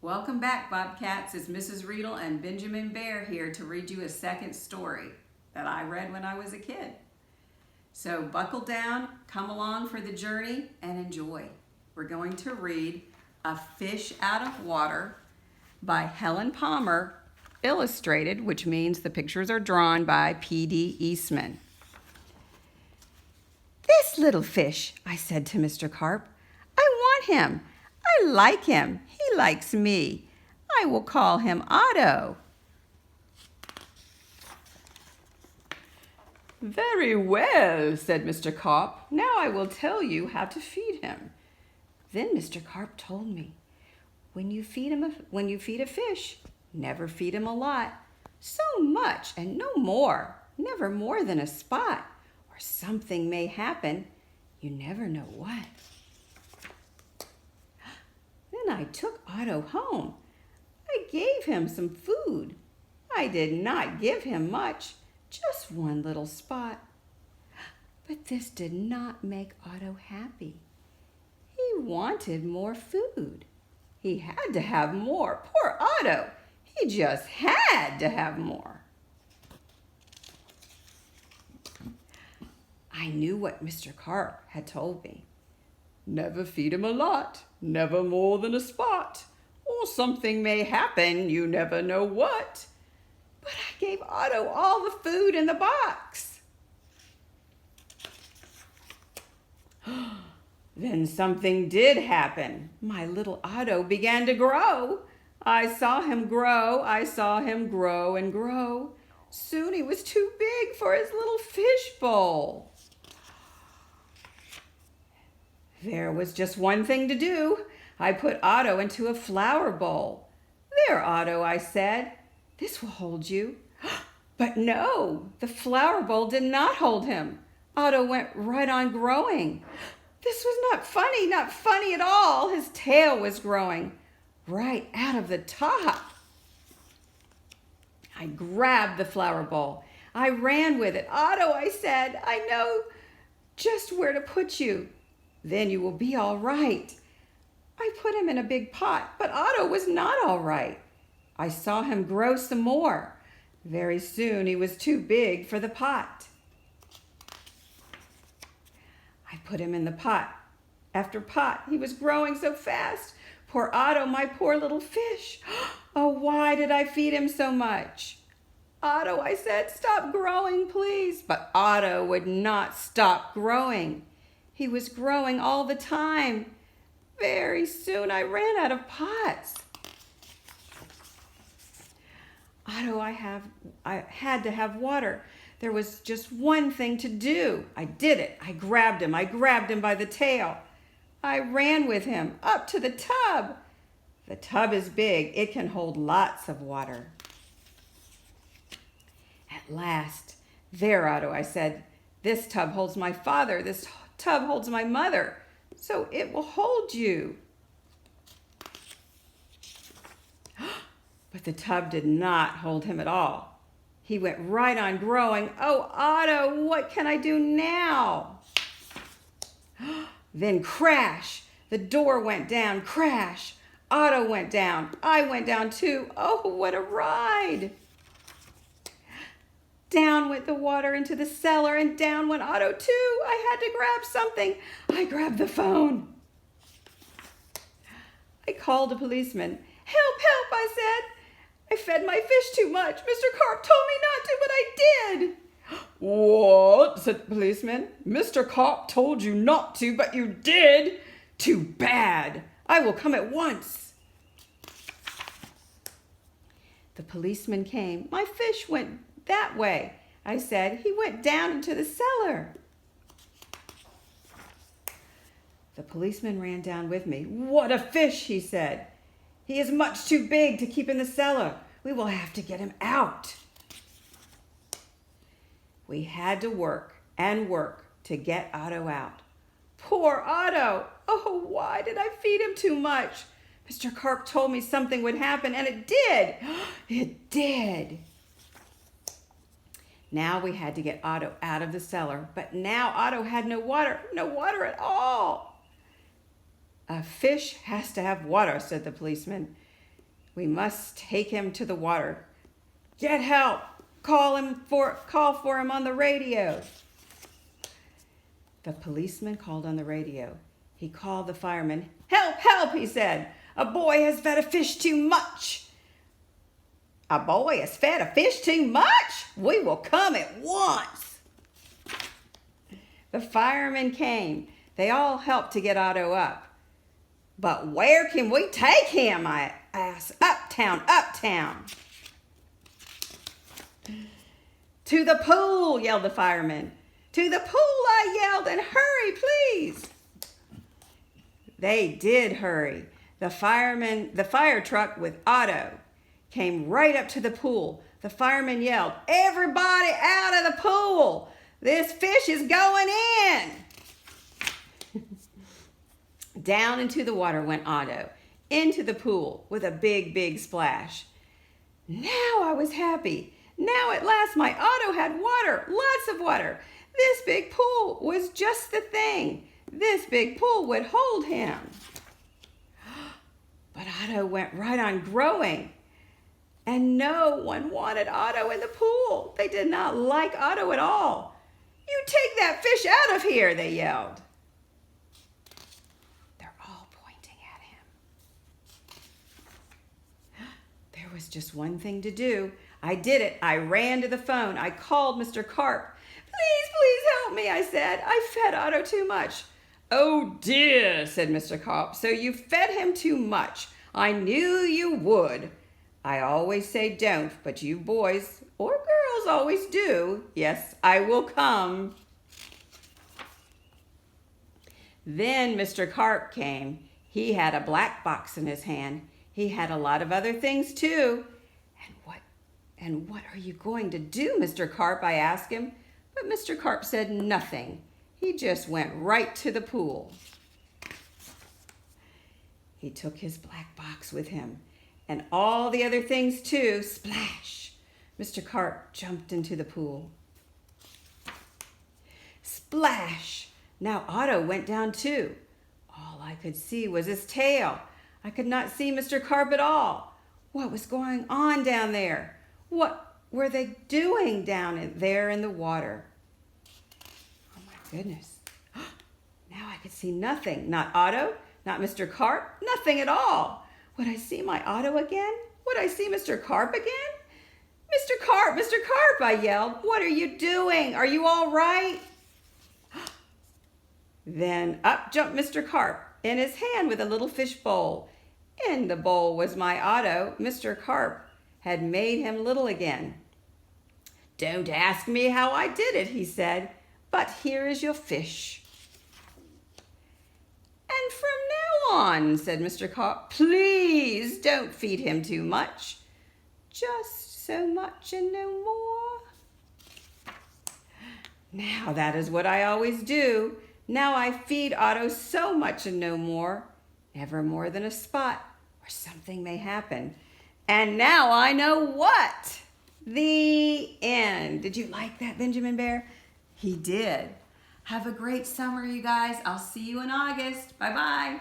Welcome back, Bobcats. It's Mrs. Riedl and Benjamin Bear here to read you a second story that I read when I was a kid. So buckle down, come along for the journey, and enjoy. We're going to read A Fish Out of Water by Helen Palmer, illustrated, which means the pictures are drawn by P.D. Eastman. "This little fish," I said to Mr. Carp. "I want him. I like him. He likes me. I will call him Otto." "Very well," said Mr. Carp. "Now I will tell you how to feed him." Then Mr. Carp told me, when you feed a fish, never feed him a lot. So much and no more, never more than a spot, or something may happen. You never know what. Then I took Otto home. I gave him some food. I did not give him much, just one little spot. But this did not make Otto happy. He wanted more food. He had to have more. Poor Otto. He just had to have more. I knew what Mr. Carp had told me. Never feed him a lot, never more than a spot, or something may happen, you never know what. But I gave Otto all the food in the box. Then something did happen. My little Otto began to grow. I saw him grow, I saw him grow and grow. Soon he was too big for his little fish bowl. There was just one thing to do. I put Otto into a flower bowl. "There, Otto," I said. "This will hold you." But no, the flower bowl did not hold him. Otto went right on growing. This was not funny at all. His tail was growing right out of the top. I grabbed the flower bowl. I ran with it. "Otto," I said, "I know just where to put you. Then you will be all right." I put him in a big pot, but Otto was not all right. I saw him grow some more. Very soon he was too big for the pot. I put him in the pot. After pot, he was growing so fast. Poor Otto, my poor little fish. Oh, why did I feed him so much? "Otto," I said, "stop growing, please." But Otto would not stop growing. He was growing all the time. Very soon I ran out of pots. Otto, I had to have water. There was just one thing to do. I did it. I grabbed him by the tail. I ran with him up to the tub. The tub is big. It can hold lots of water. At last, "There, Otto," I said. "This tub holds my father. This tub holds my mother. So it will hold you." But the tub did not hold him at all. He went right on growing. "Oh, Otto, what can I do now?" Then crash! The door went down. Crash! Otto went down. I went down too. Oh, what a ride! Down went the water into the cellar, and down went Otto too. I had to grab something. I grabbed the phone. I called a policeman. "Help, help," I said. "I fed my fish too much. Mr. Carp told me not to, but I did." "What?" said the policeman. "Mr. Carp told you not to, but you did? Too bad. I will come at once." The policeman came. "My fish went that way," I said. "He went down into the cellar." The policeman ran down with me. "What a fish," he said. "He is much too big to keep in the cellar. We will have to get him out." We had to work and work to get Otto out. Poor Otto! Oh, why did I feed him too much? Mr. Carp told me something would happen, and it did. It did. Now we had to get Otto out of the cellar, but now Otto had no water at all. "A fish has to have water," said the policeman. We must take him to the water. Get help. Call for him on the radio. The policeman called on the radio. He called the fireman. Help, help, he said. A boy has fed a fish too much. A boy has fed a fish too much? We will come at once. The firemen came. They all helped to get Otto up. But where can we take him? I asked. Uptown, uptown. To the pool, yelled the fireman. To the pool, I yelled, and hurry, please. They did hurry. The fire truck with Otto came right up to the pool. The fireman yelled, everybody out of the pool. This fish is going in. Down into the water went Otto, into the pool with a big, big splash. Now I was happy. Now at last my Otto had water, lots of water. This big pool was just the thing. This big pool would hold him. But Otto went right on growing. And no one wanted Otto in the pool. They did not like Otto at all. You take that fish out of here, they yelled. They're all pointing at him. There was just one thing to do. I did it. I ran to the phone. I called Mr. Carp. Please help me, I said. I fed Otto too much. Oh dear, said Mr. Carp. So you fed him too much. I knew you would. I always say don't, but you boys or girls always do. Yes, I will come. Then Mr. Carp came. He had a black box in his hand. He had a lot of other things too. And what are you going to do, Mr. Carp? I asked him. But Mr. Carp said nothing. He just went right to the pool. He took his black box with him and all the other things too. Splash! Mr. Carp jumped into the pool. Splash! Now Otto went down too. All I could see was his tail. I could not see Mr. Carp at all. What was going on down there? What were they doing down there in the water? Oh my goodness. Now I could see nothing. Not Otto, not Mr. Carp, nothing at all. Would I see my Otto again? Would I see Mr. Carp again? Mr. Carp, I yelled. What are you doing? Are you all right? Then up jumped Mr. Carp, in his hand with a little fish bowl. In the bowl was my Otto. Mr. Carp had made him little again. Don't ask me how I did it, he said, but here is your fish. And from now on, said Mr. Carp, please don't feed him too much. Just so much and no more. Now that is what I always do. Now I feed Otto so much and no more, never more than a spot where something may happen. And now I know what. The end. Did you like that, Benjamin Bear? He did. Have a great summer, you guys. I'll see you in August. Bye-bye.